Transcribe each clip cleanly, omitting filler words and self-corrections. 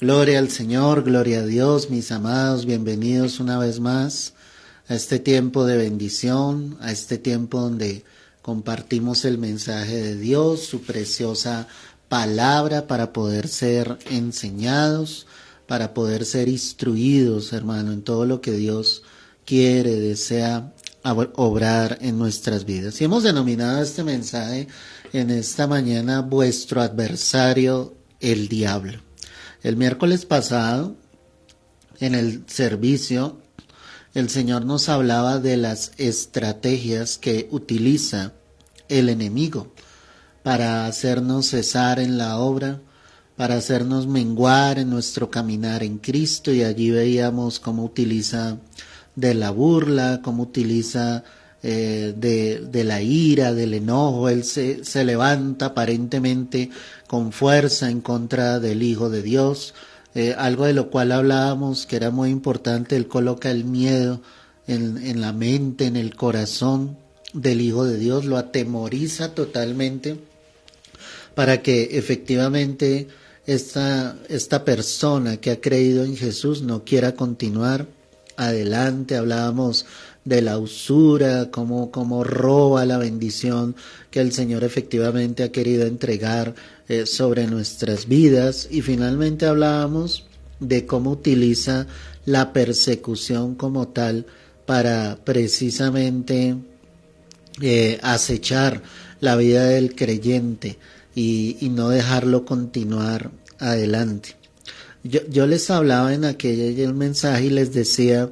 Gloria al Señor, gloria a Dios, mis amados, bienvenidos una vez más a este tiempo de bendición, a este tiempo donde compartimos el mensaje de Dios, su preciosa palabra para poder ser enseñados, para poder ser instruidos, hermano, en todo lo que Dios quiere, desea obrar en nuestras vidas. Y hemos denominado este mensaje en esta mañana, vuestro adversario, el diablo. El miércoles pasado, en el servicio, el Señor nos hablaba de las estrategias que utiliza el enemigo para hacernos cesar en la obra, para hacernos menguar en nuestro caminar en Cristo, y allí veíamos cómo utiliza de la burla, cómo utiliza de la ira, del enojo. Él se levanta aparentemente con fuerza en contra del Hijo de Dios, algo de lo cual hablábamos que era muy importante. Él coloca el miedo en la mente, en el corazón del Hijo de Dios, lo atemoriza totalmente para que efectivamente esta persona que ha creído en Jesús no quiera continuar adelante. Hablábamos de la usura, cómo roba la bendición que el Señor efectivamente ha querido entregar sobre nuestras vidas, y finalmente hablábamos de cómo utiliza la persecución como tal para precisamente acechar la vida del creyente y no dejarlo continuar adelante. Yo les hablaba en aquel mensaje y les decía,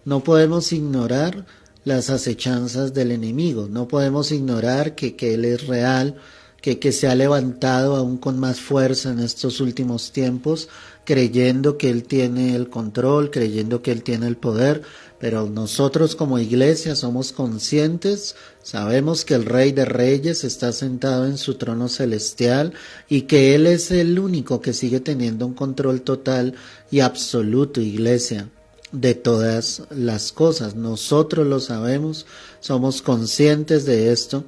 no podemos ignorar las acechanzas del enemigo, no podemos ignorar que Él es real, que se ha levantado aún con más fuerza en estos últimos tiempos, creyendo que Él tiene el control, creyendo que Él tiene el poder, pero nosotros como iglesia somos conscientes, sabemos que el Rey de Reyes está sentado en su trono celestial y que Él es el único que sigue teniendo un control total y absoluto, iglesia, de todas las cosas. Nosotros lo sabemos, somos conscientes de esto,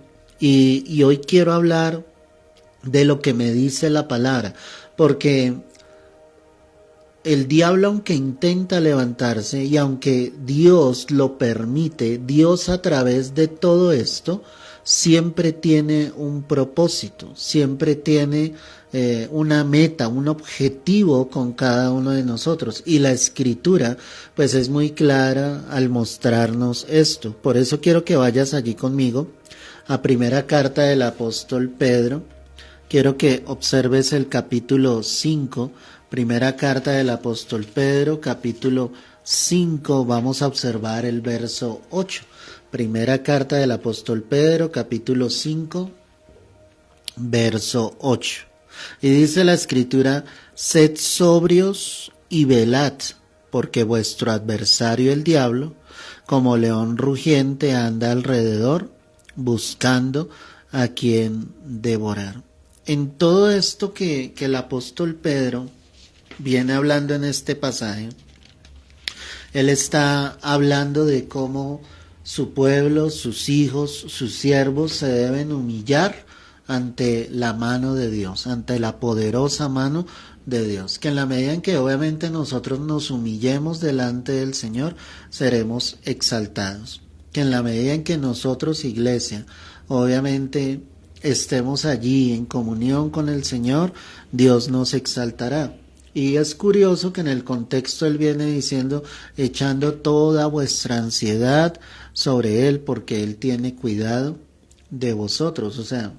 y hoy quiero hablar de lo que me dice la palabra, porque el diablo, aunque intenta levantarse y aunque Dios lo permite, Dios a través de todo esto siempre tiene un propósito, siempre tiene una meta, un objetivo con cada uno de nosotros, y la Escritura pues es muy clara al mostrarnos esto. Por eso quiero que vayas allí conmigo a primera carta del apóstol Pedro. Quiero que observes el capítulo 5, primera carta del apóstol Pedro, capítulo 5, vamos a observar el verso 8. Primera carta del apóstol Pedro, capítulo 5, verso 8. Y dice la Escritura, sed sobrios y velad, porque vuestro adversario el diablo, como león rugiente, anda alrededor, buscando a quien devorar. En todo esto que el apóstol Pedro viene hablando en este pasaje, él está hablando de cómo su pueblo, sus hijos, sus siervos se deben humillar ante la mano de Dios, ante la poderosa mano de Dios, que en la medida en que obviamente nosotros nos humillemos delante del Señor, seremos exaltados, que en la medida en que nosotros, iglesia, obviamente estemos allí en comunión con el Señor, Dios nos exaltará. Y es curioso que en el contexto Él viene diciendo, echando toda vuestra ansiedad sobre Él, porque Él tiene cuidado de vosotros. O sea,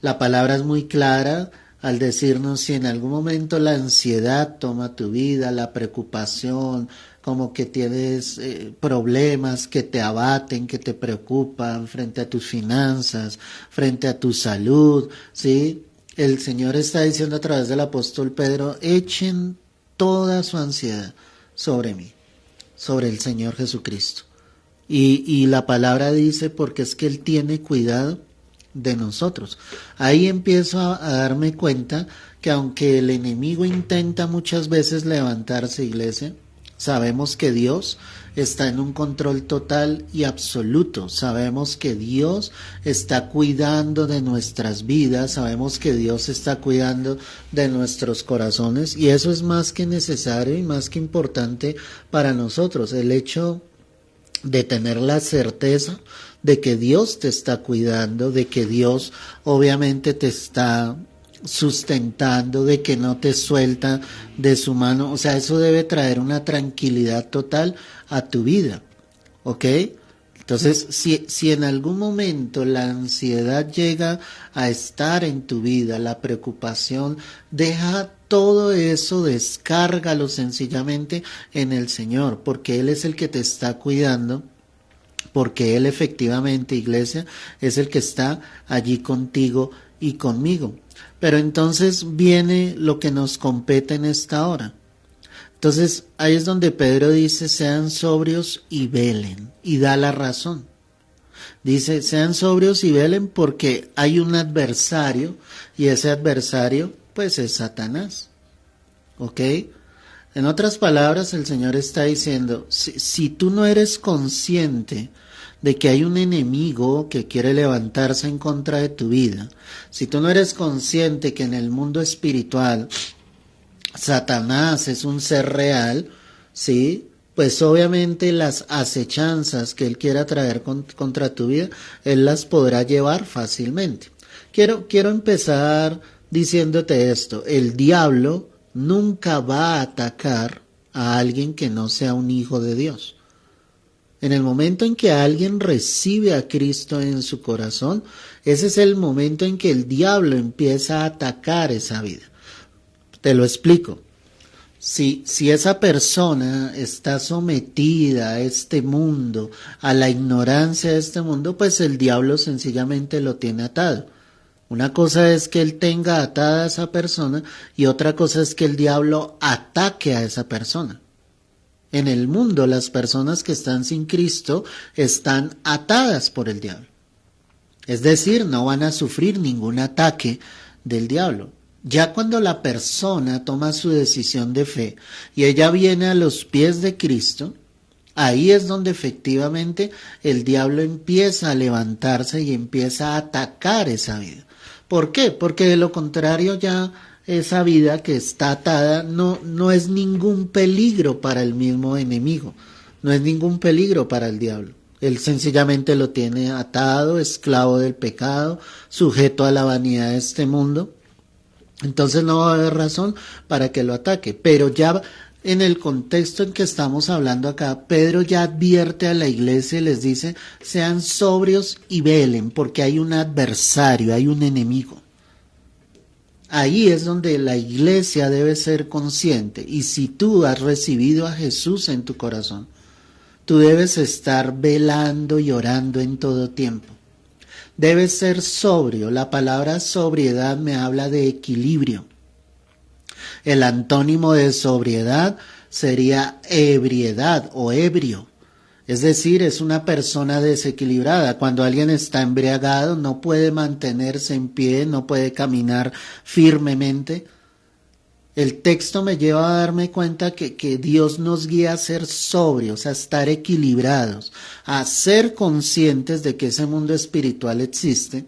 la palabra es muy clara al decirnos, si en algún momento la ansiedad toma tu vida, la preocupación, como que tienes problemas que te abaten, que te preocupan frente a tus finanzas, frente a tu salud, ¿sí? El Señor está diciendo a través del apóstol Pedro, echen toda su ansiedad sobre mí, sobre el Señor Jesucristo. Y la palabra dice, porque es que Él tiene cuidado de nosotros. Ahí empiezo a darme cuenta que aunque el enemigo intenta muchas veces levantarse, iglesia, Sabemos que Dios está en un control total y absoluto. Sabemos que Dios está cuidando de nuestras vidas. Sabemos que Dios está cuidando de nuestros corazones. Y eso es más que necesario y más que importante para nosotros. El hecho de tener la certeza de que Dios te está cuidando, de que Dios obviamente te está sustentando, de que no te suelta de su mano. O sea, eso debe traer una tranquilidad total a tu vida, ¿ok? Entonces, si en algún momento la ansiedad llega a estar en tu vida, la preocupación, deja todo eso, descárgalo sencillamente en el Señor, porque Él es el que te está cuidando, porque Él efectivamente, iglesia, es el que está allí contigo y conmigo. Pero entonces viene lo que nos compete en esta hora. Entonces ahí es donde Pedro dice, sean sobrios y velen, y da la razón. Dice, sean sobrios y velen porque hay un adversario, y ese adversario pues es Satanás. ¿Ok? En otras palabras, el Señor está diciendo, si tú no eres consciente de que hay un enemigo que quiere levantarse en contra de tu vida, si tú no eres consciente que en el mundo espiritual Satanás es un ser real, ¿sí? Pues obviamente las acechanzas que él quiera traer contra tu vida, él las podrá llevar fácilmente. Quiero empezar diciéndote esto, el diablo nunca va a atacar a alguien que no sea un hijo de Dios. En el momento en que alguien recibe a Cristo en su corazón, ese es el momento en que el diablo empieza a atacar esa vida. Te lo explico. Si esa persona está sometida a este mundo, a la ignorancia de este mundo, pues el diablo sencillamente lo tiene atado. Una cosa es que él tenga atada a esa persona y otra cosa es que el diablo ataque a esa persona. En el mundo las personas que están sin Cristo están atadas por el diablo. Es decir, no van a sufrir ningún ataque del diablo. Ya cuando la persona toma su decisión de fe y ella viene a los pies de Cristo, ahí es donde efectivamente el diablo empieza a levantarse y empieza a atacar esa vida. ¿Por qué? Porque de lo contrario ya esa vida que está atada no es ningún peligro para el mismo enemigo, no es ningún peligro para el diablo. Él sencillamente lo tiene atado, esclavo del pecado, sujeto a la vanidad de este mundo. Entonces no va a haber razón para que lo ataque. Pero ya en el contexto en que estamos hablando acá, Pedro ya advierte a la iglesia y les dice, sean sobrios y velen, porque hay un adversario, hay un enemigo. Ahí es donde la iglesia debe ser consciente. Y si tú has recibido a Jesús en tu corazón, tú debes estar velando y orando en todo tiempo. Debes ser sobrio. La palabra sobriedad me habla de equilibrio. El antónimo de sobriedad sería ebriedad o ebrio. Es decir, es una persona desequilibrada. Cuando alguien está embriagado no puede mantenerse en pie, no puede caminar firmemente. El texto me lleva a darme cuenta que Dios nos guía a ser sobrios, a estar equilibrados, a ser conscientes de que ese mundo espiritual existe,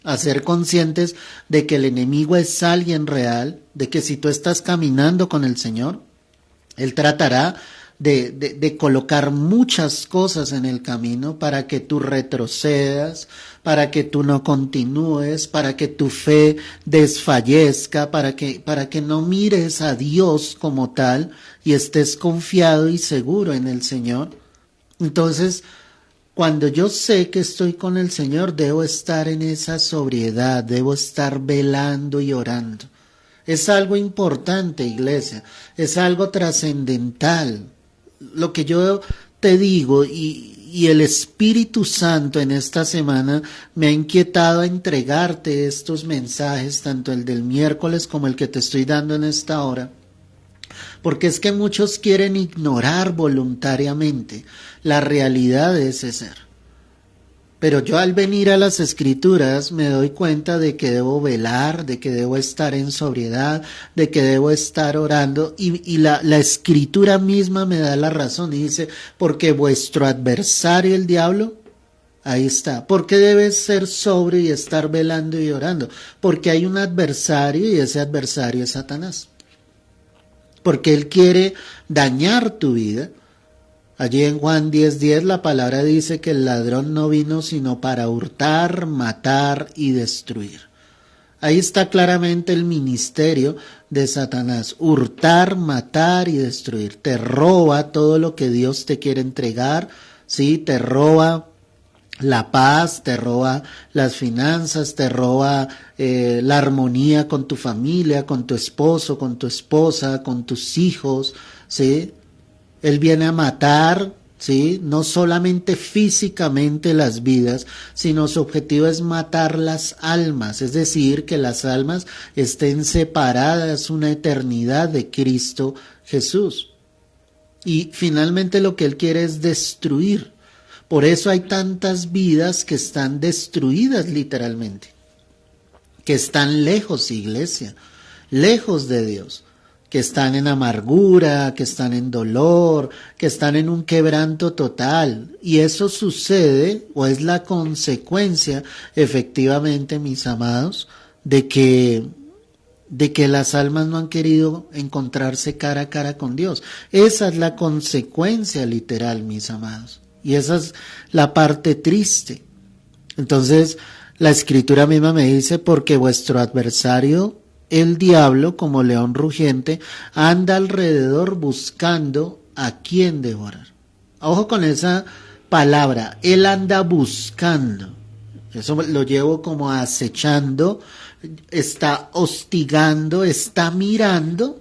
a ser conscientes de que el enemigo es alguien real, de que si tú estás caminando con el Señor, Él tratará de colocar muchas cosas en el camino para que tú retrocedas, para que tú no continúes, para que tu fe desfallezca, para que no mires a Dios como tal y estés confiado y seguro en el Señor. Entonces, cuando yo sé que estoy con el Señor, debo estar en esa sobriedad, debo estar velando y orando. Es algo importante, iglesia, es algo trascendental. Lo que yo te digo y el Espíritu Santo en esta semana me ha inquietado a entregarte estos mensajes, tanto el del miércoles como el que te estoy dando en esta hora, porque es que muchos quieren ignorar voluntariamente la realidad de ese ser. Pero yo al venir a las escrituras me doy cuenta de que debo velar, de que debo estar en sobriedad, de que debo estar orando y la escritura misma me da la razón y dice, porque vuestro adversario el diablo, ahí está. ¿Por qué debes ser sobrio y estar velando y orando? Porque hay un adversario y ese adversario es Satanás. Porque él quiere dañar tu vida. Allí en Juan 10:10 la palabra dice que el ladrón no vino sino para hurtar, matar y destruir. Ahí está claramente el ministerio de Satanás, hurtar, matar y destruir. Te roba todo lo que Dios te quiere entregar, ¿sí? Te roba la paz, te roba las finanzas, te roba la armonía con tu familia, con tu esposo, con tu esposa, con tus hijos, ¿sí? Él viene a matar, ¿sí? No solamente físicamente las vidas, sino su objetivo es matar las almas, es decir, que las almas estén separadas una eternidad de Cristo Jesús. Y finalmente lo que él quiere es destruir. Por eso hay tantas vidas que están destruidas literalmente, que están lejos, iglesia, lejos de Dios, que están en amargura, que están en dolor, que están en un quebranto total. Y eso sucede, o es la consecuencia, efectivamente, mis amados, de que las almas no han querido encontrarse cara a cara con Dios. Esa es la consecuencia literal, mis amados. Y esa es la parte triste. Entonces, la escritura misma me dice, porque vuestro adversario, el diablo, como león rugiente, anda alrededor buscando a quien devorar. Ojo con esa palabra, él anda buscando. Eso lo llevo como acechando, está hostigando, está mirando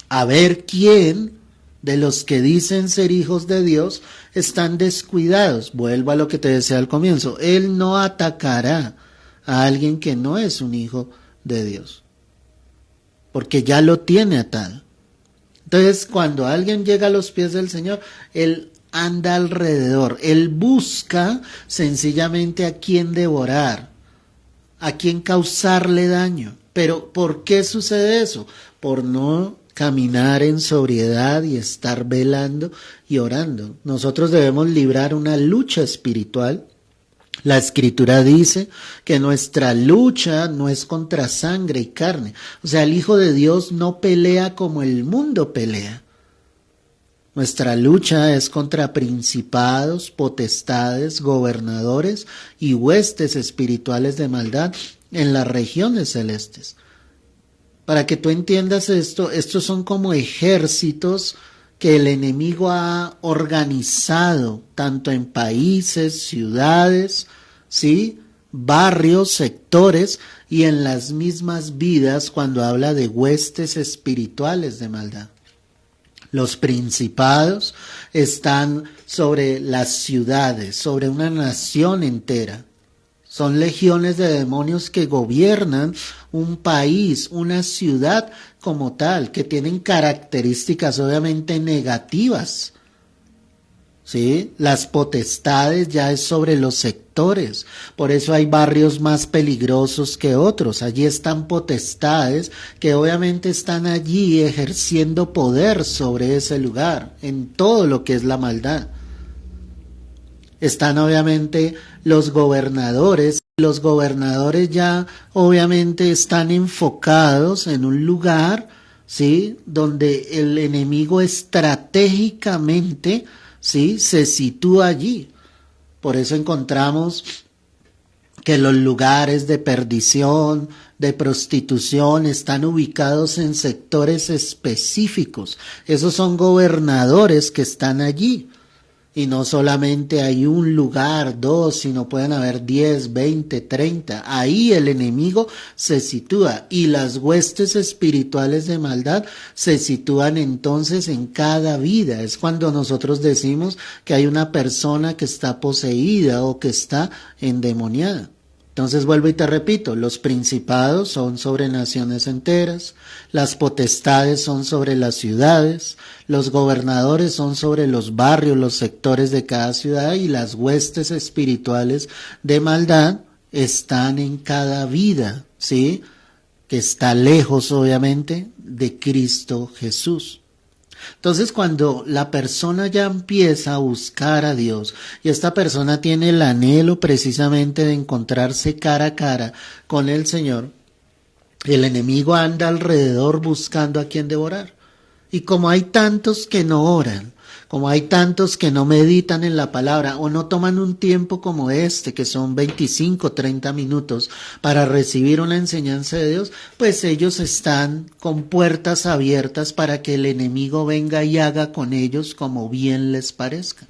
a ver quién de los que dicen ser hijos de Dios están descuidados. Vuelvo a lo que te decía al comienzo. Él no atacará a alguien que no es un hijo de Dios, porque ya lo tiene atado. Entonces, cuando alguien llega a los pies del Señor, él anda alrededor, él busca sencillamente a quien devorar, a quien causarle daño. Pero ¿por qué sucede eso? Por no caminar en sobriedad y estar velando y orando. Nosotros debemos librar una lucha espiritual. La escritura dice que nuestra lucha no es contra sangre y carne. O sea, el Hijo de Dios no pelea como el mundo pelea. Nuestra lucha es contra principados, potestades, gobernadores y huestes espirituales de maldad en las regiones celestes. Para que tú entiendas esto, estos son como ejércitos que el enemigo ha organizado tanto en países, ciudades, ¿sí?, barrios, sectores y en las mismas vidas cuando habla de huestes espirituales de maldad. Los principados están sobre las ciudades, sobre una nación entera. Son legiones de demonios que gobiernan un país, una ciudad como tal, que tienen características obviamente negativas. ¿Sí? Las potestades ya es sobre los sectores, por eso hay barrios más peligrosos que otros. Allí están potestades que obviamente están allí ejerciendo poder sobre ese lugar, en todo lo que es la maldad. Están obviamente los gobernadores ya obviamente están enfocados en un lugar, ¿sí?, donde el enemigo estratégicamente, ¿sí?, se sitúa allí. Por eso encontramos que los lugares de perdición, de prostitución, están ubicados en sectores específicos. Esos son gobernadores que están allí. Y no solamente hay un lugar, dos, sino pueden haber 10, 20, 30. Ahí el enemigo se sitúa y las huestes espirituales de maldad se sitúan entonces en cada vida. Es cuando nosotros decimos que hay una persona que está poseída o que está endemoniada. Entonces vuelvo y te repito, los principados son sobre naciones enteras, las potestades son sobre las ciudades, los gobernadores son sobre los barrios, los sectores de cada ciudad, y las huestes espirituales de maldad están en cada vida, ¿sí? Que está lejos, obviamente, de Cristo Jesús. Entonces, cuando la persona ya empieza a buscar a Dios y esta persona tiene el anhelo precisamente de encontrarse cara a cara con el Señor, el enemigo anda alrededor buscando a quien devorar. Y como hay tantos que no oran, como hay tantos que no meditan en la palabra o no toman un tiempo como este, que son 25, 30 minutos para recibir una enseñanza de Dios, pues ellos están con puertas abiertas para que el enemigo venga y haga con ellos como bien les parezca.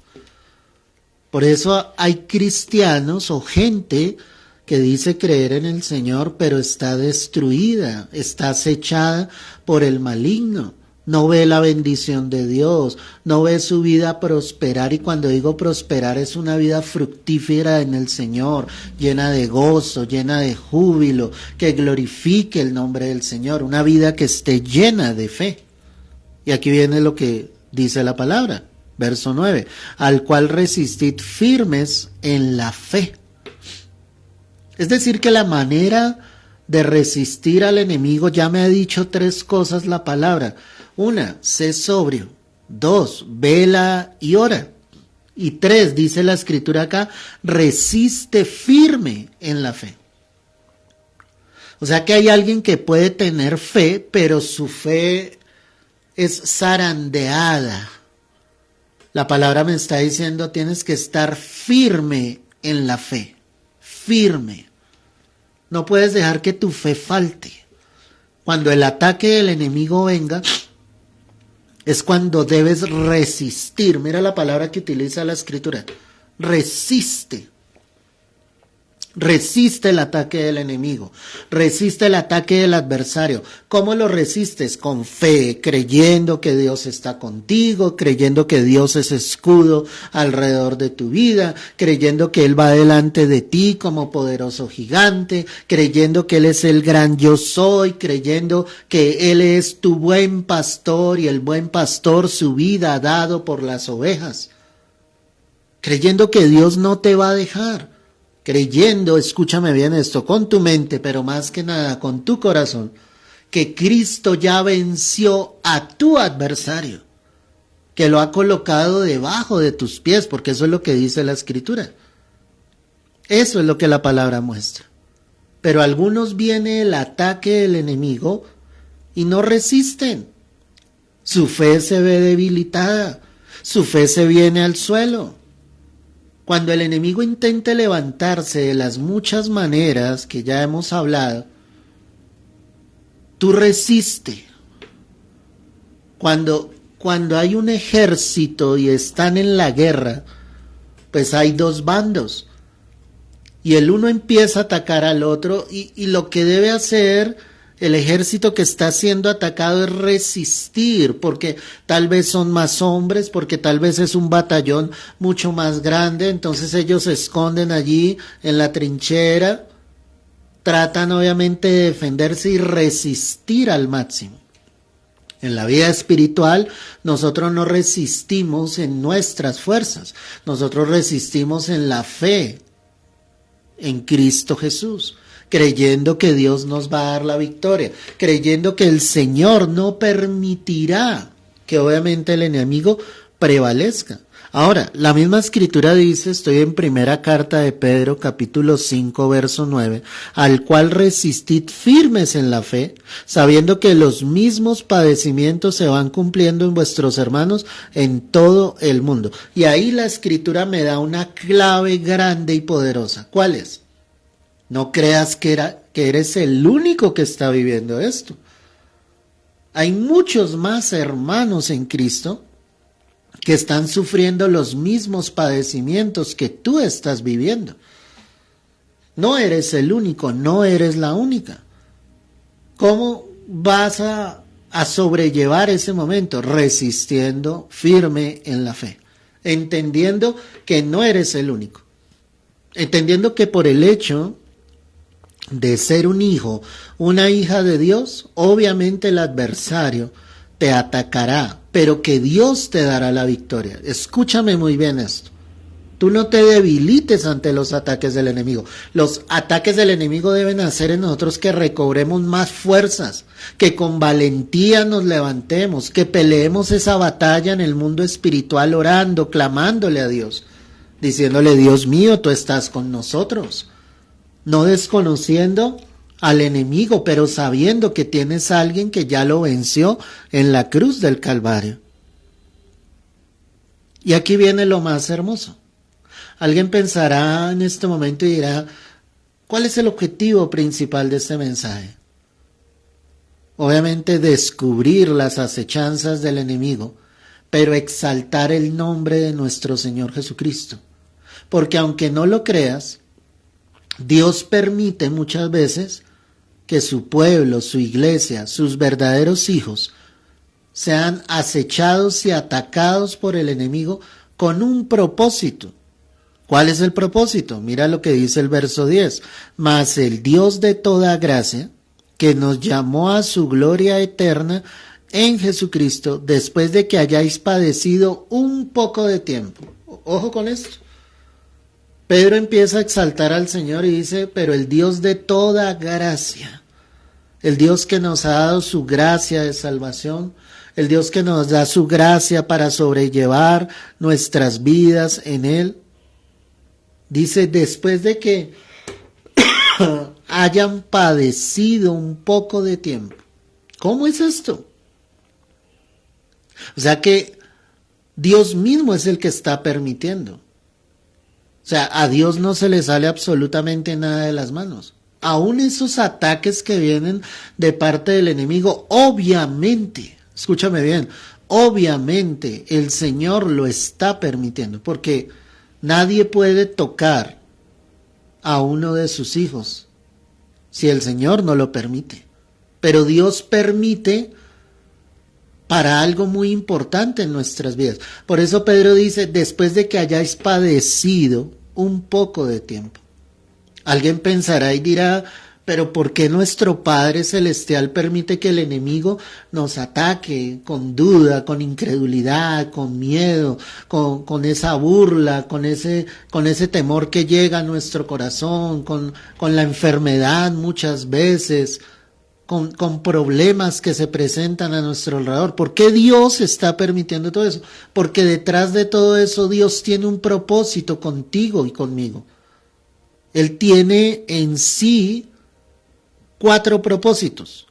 Por eso hay cristianos o gente que dice creer en el Señor, pero está destruida, está acechada por el maligno. No ve la bendición de Dios, no ve su vida prosperar, y cuando digo prosperar es una vida fructífera en el Señor, llena de gozo, llena de júbilo, que glorifique el nombre del Señor, una vida que esté llena de fe. Y aquí viene lo que dice la palabra, verso 9, al cual resistid firmes en la fe. Es decir, que la manera de resistir al enemigo, ya me ha dicho 3 cosas la palabra. 1, sé sobrio. 2, vela y ora. Y 3, dice la escritura acá, resiste firme en la fe. O sea que hay alguien que puede tener fe, pero su fe es zarandeada. La palabra me está diciendo, tienes que estar firme en la fe. Firme. No puedes dejar que tu fe falte. Cuando el ataque del enemigo venga, es cuando debes resistir. Mira la palabra que utiliza la escritura. Resiste. Resiste el ataque del enemigo. Resiste el ataque del adversario. ¿Cómo lo resistes? Con fe, creyendo que Dios está contigo, creyendo que Dios es escudo alrededor de tu vida, creyendo que Él va delante de ti como poderoso gigante, creyendo que Él es el gran yo soy, creyendo que Él es tu buen pastor y el buen pastor su vida ha dado por las ovejas. Creyendo que Dios no te va a dejar. Creyendo, escúchame bien esto, con tu mente, pero más que nada con tu corazón, que Cristo ya venció a tu adversario, que lo ha colocado debajo de tus pies, porque eso es lo que dice la Escritura. Eso es lo que la palabra muestra. Pero a algunos viene el ataque del enemigo y no resisten. Su fe se ve debilitada, su fe se viene al suelo. Cuando el enemigo intente levantarse de las muchas maneras que ya hemos hablado, tú resiste. Cuando hay un ejército y están en la guerra, pues hay 2 bandos. Y el uno empieza a atacar al otro y lo que debe hacer el ejército que está siendo atacado es resistir, porque tal vez son más hombres, porque tal vez es un batallón mucho más grande, entonces ellos se esconden allí en la trinchera, tratan obviamente de defenderse y resistir al máximo. En la vida espiritual nosotros no resistimos en nuestras fuerzas, nosotros resistimos en la fe en Cristo Jesús, creyendo que Dios nos va a dar la victoria, creyendo que el Señor no permitirá que obviamente el enemigo prevalezca. Ahora, la misma escritura dice, estoy en primera carta de Pedro, capítulo 5, verso 9, al cual resistid firmes en la fe, sabiendo que los mismos padecimientos se van cumpliendo en vuestros hermanos en todo el mundo. Y ahí la escritura me da una clave grande y poderosa. ¿Cuál es? No creas que eres el único que está viviendo esto. Hay muchos más hermanos en Cristo que están sufriendo los mismos padecimientos que tú estás viviendo. No eres el único, no eres la única. ¿Cómo vas a sobrellevar ese momento? Resistiendo firme en la fe, entendiendo que no eres el único, entendiendo que por el hecho de ser un hijo, una hija de Dios, obviamente el adversario te atacará, pero que Dios te dará la victoria. Escúchame muy bien esto. Tú no te debilites ante los ataques del enemigo. Los ataques del enemigo deben hacer en nosotros que recobremos más fuerzas, que con valentía nos levantemos, que peleemos esa batalla en el mundo espiritual orando, clamándole a Dios, diciéndole: Dios mío, tú estás con nosotros. No desconociendo al enemigo, pero sabiendo que tienes a alguien que ya lo venció en la cruz del Calvario. Y aquí viene lo más hermoso. Alguien pensará en este momento y dirá: ¿cuál es el objetivo principal de este mensaje? Obviamente descubrir las acechanzas del enemigo, pero exaltar el nombre de nuestro Señor Jesucristo. Porque aunque no lo creas, Dios permite muchas veces que su pueblo, su iglesia, sus verdaderos hijos sean acechados y atacados por el enemigo con un propósito. ¿Cuál es el propósito? Mira lo que dice el verso 10. Mas el Dios de toda gracia, que nos llamó a su gloria eterna en Jesucristo, después de que hayáis padecido un poco de tiempo. Ojo con esto. Pedro empieza a exaltar al Señor y dice: pero el Dios de toda gracia, el Dios que nos ha dado su gracia de salvación, el Dios que nos da su gracia para sobrellevar nuestras vidas en Él, dice: después de que hayan padecido un poco de tiempo. ¿Cómo es esto? O sea que Dios mismo es el que está permitiendo. O sea, a Dios no se le sale absolutamente nada de las manos. Aún esos ataques que vienen de parte del enemigo, obviamente, escúchame bien, obviamente el Señor lo está permitiendo, porque nadie puede tocar a uno de sus hijos si el Señor no lo permite. Pero Dios permite para algo muy importante en nuestras vidas. Por eso Pedro dice: después de que hayáis padecido un poco de tiempo. Alguien pensará y dirá: pero ¿por qué nuestro Padre Celestial permite que el enemigo nos ataque con duda, con incredulidad, con miedo, con esa burla, con ese temor que llega a nuestro corazón, con la enfermedad muchas veces, con problemas que se presentan a nuestro alrededor? ¿Por qué Dios está permitiendo todo eso? Porque detrás de todo eso Dios tiene un propósito contigo y conmigo. Él tiene en sí 4 propósitos.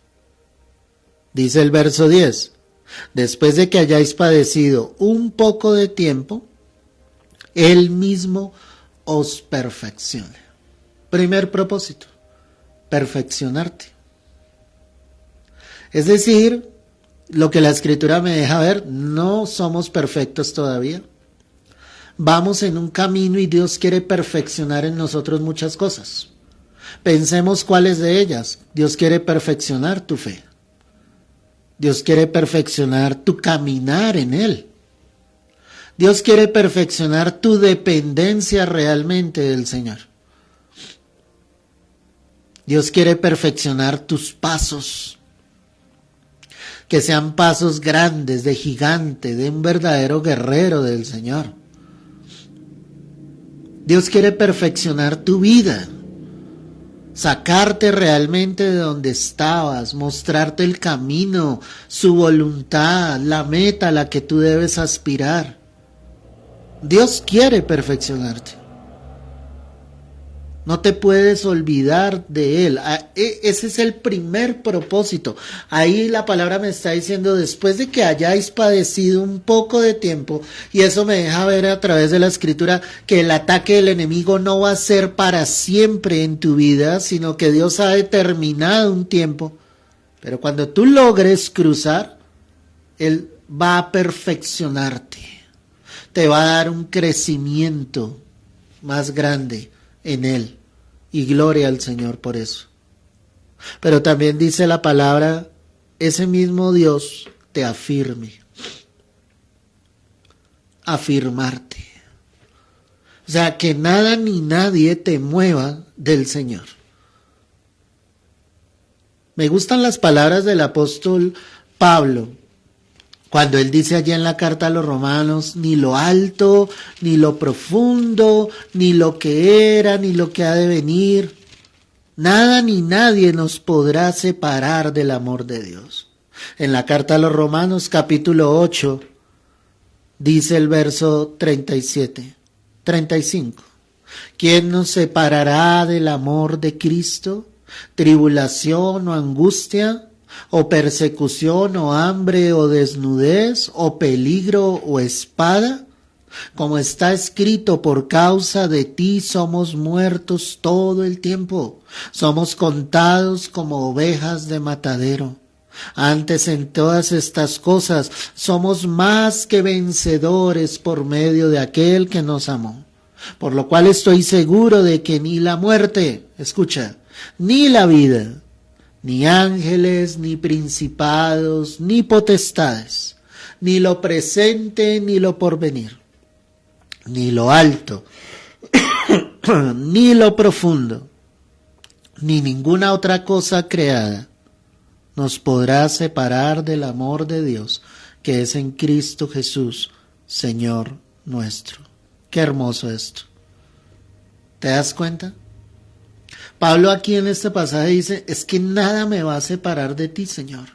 Dice el verso 10: después de que hayáis padecido un poco de tiempo, Él mismo os perfeccione. Primer propósito: perfeccionarte. Es decir, lo que la Escritura me deja ver, no somos perfectos todavía. Vamos en un camino y Dios quiere perfeccionar en nosotros muchas cosas. Pensemos cuáles de ellas. Dios quiere perfeccionar tu fe. Dios quiere perfeccionar tu caminar en Él. Dios quiere perfeccionar tu dependencia realmente del Señor. Dios quiere perfeccionar tus pasos. Que sean pasos grandes, de gigante, de un verdadero guerrero del Señor. Dios quiere perfeccionar tu vida. Sacarte realmente de donde estabas, mostrarte el camino, su voluntad, la meta a la que tú debes aspirar. Dios quiere perfeccionarte. No te puedes olvidar de Él. Ese es el primer propósito. Ahí la palabra me está diciendo: después de que hayáis padecido un poco de tiempo, y eso me deja ver a través de la Escritura que el ataque del enemigo no va a ser para siempre en tu vida, sino que Dios ha determinado un tiempo. Pero cuando tú logres cruzar, Él va a perfeccionarte. Te va a dar un crecimiento más grande en Él. Y gloria al Señor por eso. Pero también dice la palabra: ese mismo Dios te afirme. Afirmarte. O sea, que nada ni nadie te mueva del Señor. Me gustan las palabras del apóstol Pablo, cuando él dice allí en la carta a los romanos, ni lo alto, ni lo profundo, ni lo que era, ni lo que ha de venir, nada ni nadie nos podrá separar del amor de Dios. En la carta a los romanos, capítulo 8, dice el verso 35. ¿Quién nos separará del amor de Cristo? ¿Tribulación o angustia? ¿O persecución o hambre o desnudez? ¿O peligro o espada? Como está escrito, por causa de ti somos muertos todo el tiempo. Somos contados como ovejas de matadero. Antes en todas estas cosas somos más que vencedores por medio de aquel que nos amó. Por lo cual estoy seguro de que ni la muerte, escucha, ni la vida, ni ángeles, ni principados, ni potestades, ni lo presente, ni lo porvenir, ni lo alto, ni lo profundo, ni ninguna otra cosa creada nos podrá separar del amor de Dios que es en Cristo Jesús, Señor nuestro. Qué hermoso esto. ¿Te das cuenta? Pablo aquí en este pasaje dice, es que nada me va a separar de ti, Señor.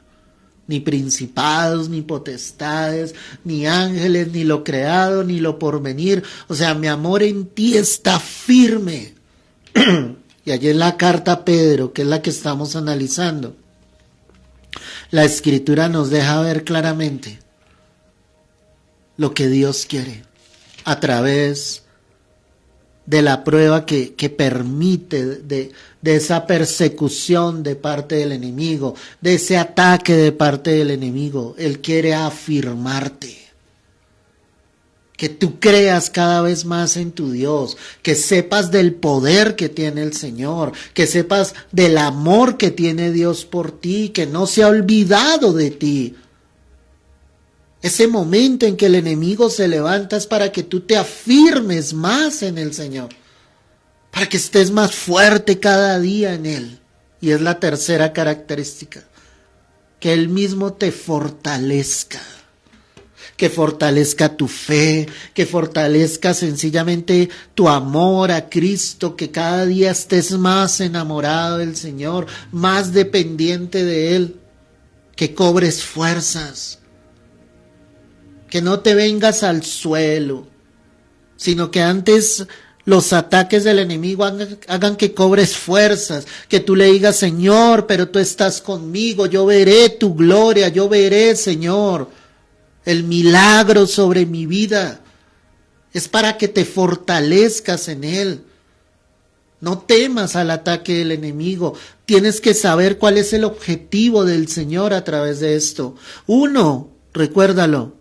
Ni principados, ni potestades, ni ángeles, ni lo creado, ni lo porvenir. O sea, mi amor en ti está firme. Y allí en la carta a Pedro, que es la que estamos analizando, la Escritura nos deja ver claramente lo que Dios quiere a través de la prueba que permite, de esa persecución de parte del enemigo, de ese ataque de parte del enemigo. Él quiere afirmarte, que tú creas cada vez más en tu Dios, que sepas del poder que tiene el Señor, que sepas del amor que tiene Dios por ti, que no se ha olvidado de ti. Ese momento en que el enemigo se levanta es para que tú te afirmes más en el Señor, para que estés más fuerte cada día en Él. Y es la tercera característica, que Él mismo te fortalezca, que fortalezca tu fe, que fortalezca sencillamente tu amor a Cristo, que cada día estés más enamorado del Señor, más dependiente de Él, que cobres fuerzas. Que no te vengas al suelo, sino que antes los ataques del enemigo hagan que cobres fuerzas, que tú le digas, Señor, pero tú estás conmigo, yo veré tu gloria, yo veré, Señor, el milagro sobre mi vida. Es para que te fortalezcas en Él. No temas al ataque del enemigo. Tienes que saber cuál es el objetivo del Señor a través de esto. 1, recuérdalo,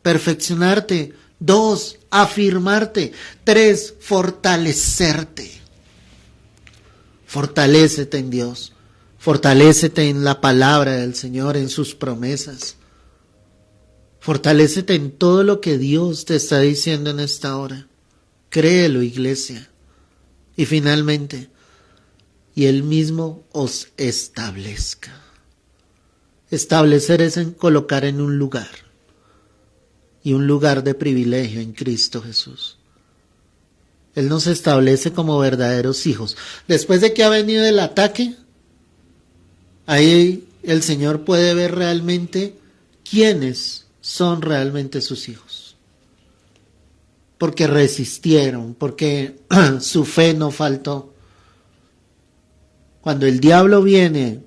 perfeccionarte. 2, afirmarte. 3, fortalecerte. Fortalécete en Dios. Fortalécete en la palabra del Señor, en sus promesas. Fortalécete en todo lo que Dios te está diciendo en esta hora. Créelo, iglesia. Y finalmente, y Él mismo os establezca. Establecer es en colocar en un lugar. Y un lugar de privilegio en Cristo Jesús. Él nos establece como verdaderos hijos. Después de que ha venido el ataque, ahí el Señor puede ver realmente quiénes son realmente sus hijos. Porque resistieron, porque su fe no faltó. Cuando el diablo viene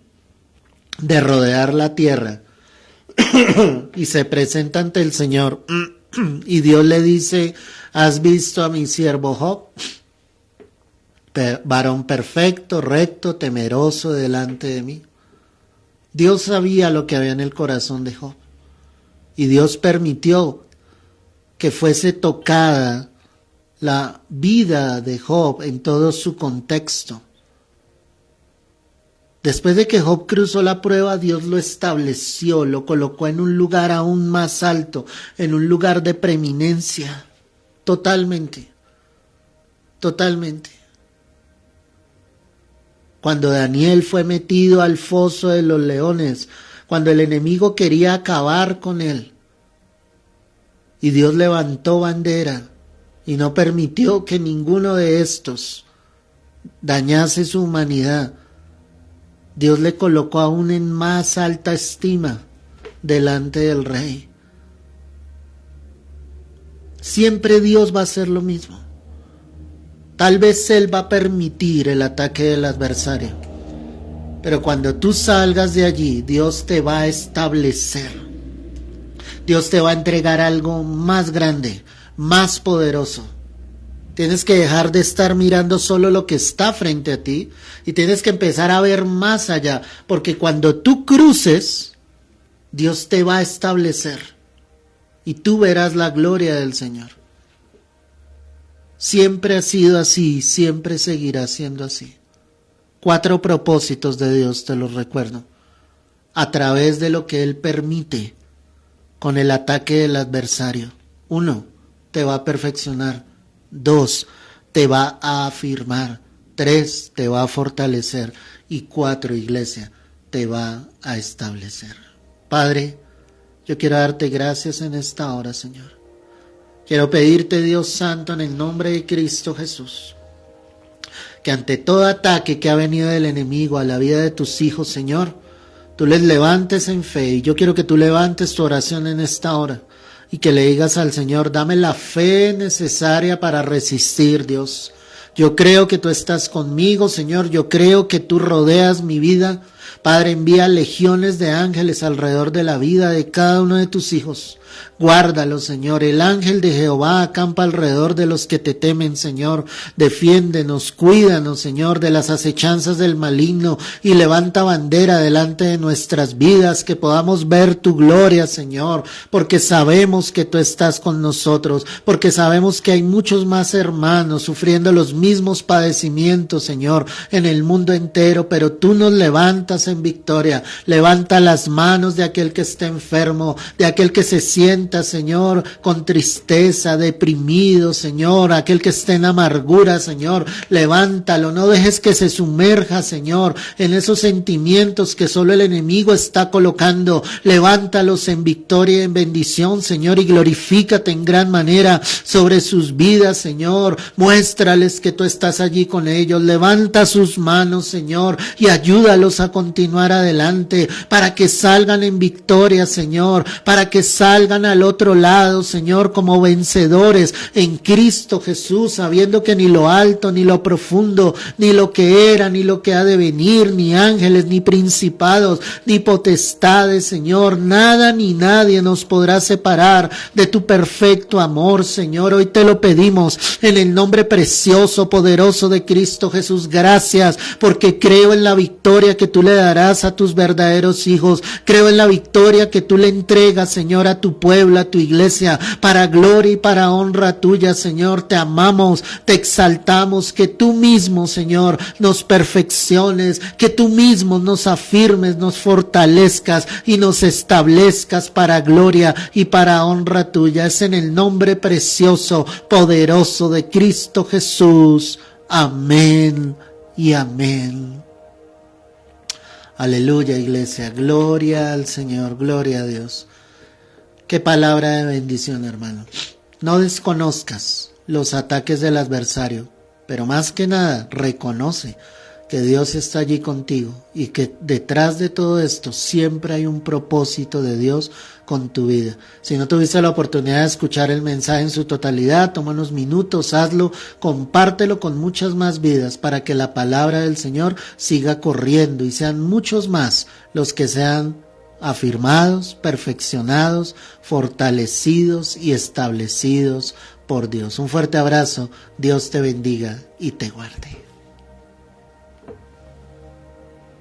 de rodear la tierra y se presenta ante el Señor y Dios le dice, ¿has visto a mi siervo Job? Varón perfecto, recto, temeroso delante de mí. Dios sabía lo que había en el corazón de Job y Dios permitió que fuese tocada la vida de Job en todo su contexto. Después de que Job cruzó la prueba, Dios lo estableció, lo colocó en un lugar aún más alto, en un lugar de preeminencia, totalmente, totalmente. cuando Daniel fue metido al foso de los leones, cuando el enemigo quería acabar con él. Y Dios levantó bandera y no permitió que ninguno de estos dañase su humanidad. Dios le colocó aún en más alta estima delante del rey. Siempre Dios va a hacer lo mismo. Tal vez Él va a permitir el ataque del adversario, pero cuando tú salgas de allí, Dios te va a establecer. Dios te va a entregar algo más grande, más poderoso. Tienes que dejar de estar mirando solo lo que está frente a ti y tienes que empezar a ver más allá, porque cuando tú cruces, Dios te va a establecer y tú verás la gloria del Señor. Siempre ha sido así, siempre seguirá siendo así. 4 propósitos de Dios, te los recuerdo, a través de lo que Él permite con el ataque del adversario. 1, te va a perfeccionar. 2, te va a afirmar. 3, te va a fortalecer. Y 4, iglesia, te va a establecer. Padre, yo quiero darte gracias en esta hora, Señor. Quiero pedirte, Dios Santo, en el nombre de Cristo Jesús, que ante todo ataque que ha venido del enemigo a la vida de tus hijos, Señor, tú les levantes en fe. Y yo quiero que tú levantes tu oración en esta hora y que le digas al Señor, dame la fe necesaria para resistir, Dios. Yo creo que tú estás conmigo, Señor. Yo creo que tú rodeas mi vida. Padre, envía legiones de ángeles alrededor de la vida de cada uno de tus hijos. Guárdalo, Señor. El ángel de Jehová acampa alrededor de los que te temen, Señor. Defiéndenos, cuídanos, Señor, de las acechanzas del maligno y levanta bandera delante de nuestras vidas, que podamos ver tu gloria, Señor, porque sabemos que tú estás con nosotros, porque sabemos que hay muchos más hermanos sufriendo los mismos padecimientos, Señor, en el mundo entero, pero tú nos levantas en victoria. Levanta las manos de aquel que está enfermo, de aquel que se sienta, Señor, con tristeza, deprimido, Señor, aquel que esté en amargura, Señor, levántalo, no dejes que se sumerja, Señor, en esos sentimientos que solo el enemigo está colocando. Levántalos en victoria y en bendición, Señor, y glorifícate en gran manera sobre sus vidas, Señor. Muéstrales que tú estás allí con ellos. Levanta sus manos, Señor, y ayúdalos a continuar adelante para que salgan en victoria, Señor, para que salgan al otro lado, Señor, como vencedores en Cristo Jesús, sabiendo que ni lo alto, ni lo profundo, ni lo que era, ni lo que ha de venir, ni ángeles, ni principados, ni potestades, Señor, nada ni nadie nos podrá separar de tu perfecto amor, Señor. Hoy te lo pedimos en el nombre precioso, poderoso de Cristo Jesús. Gracias, porque creo en la victoria que tú le darás a tus verdaderos hijos. Creo en la victoria que tú le entregas, Señor, a tu pueblo, a tu iglesia, para gloria y para honra tuya, Señor. Te amamos, te exaltamos, que tú mismo, Señor, nos perfecciones, que tú mismo nos afirmes, nos fortalezcas y nos establezcas para gloria y para honra tuya. Es en el nombre precioso, poderoso de Cristo Jesús. Amén y amén. Aleluya, iglesia. Gloria al Señor, gloria a Dios. Qué palabra de bendición, hermano. No desconozcas los ataques del adversario, pero más que nada, reconoce que Dios está allí contigo y que detrás de todo esto siempre hay un propósito de Dios con tu vida. Si no tuviste la oportunidad de escuchar el mensaje en su totalidad, toma unos minutos, hazlo, compártelo con muchas más vidas para que la palabra del Señor siga corriendo y sean muchos más los que sean afirmados, perfeccionados, fortalecidos y establecidos por Dios. Un fuerte abrazo, Dios te bendiga y te guarde.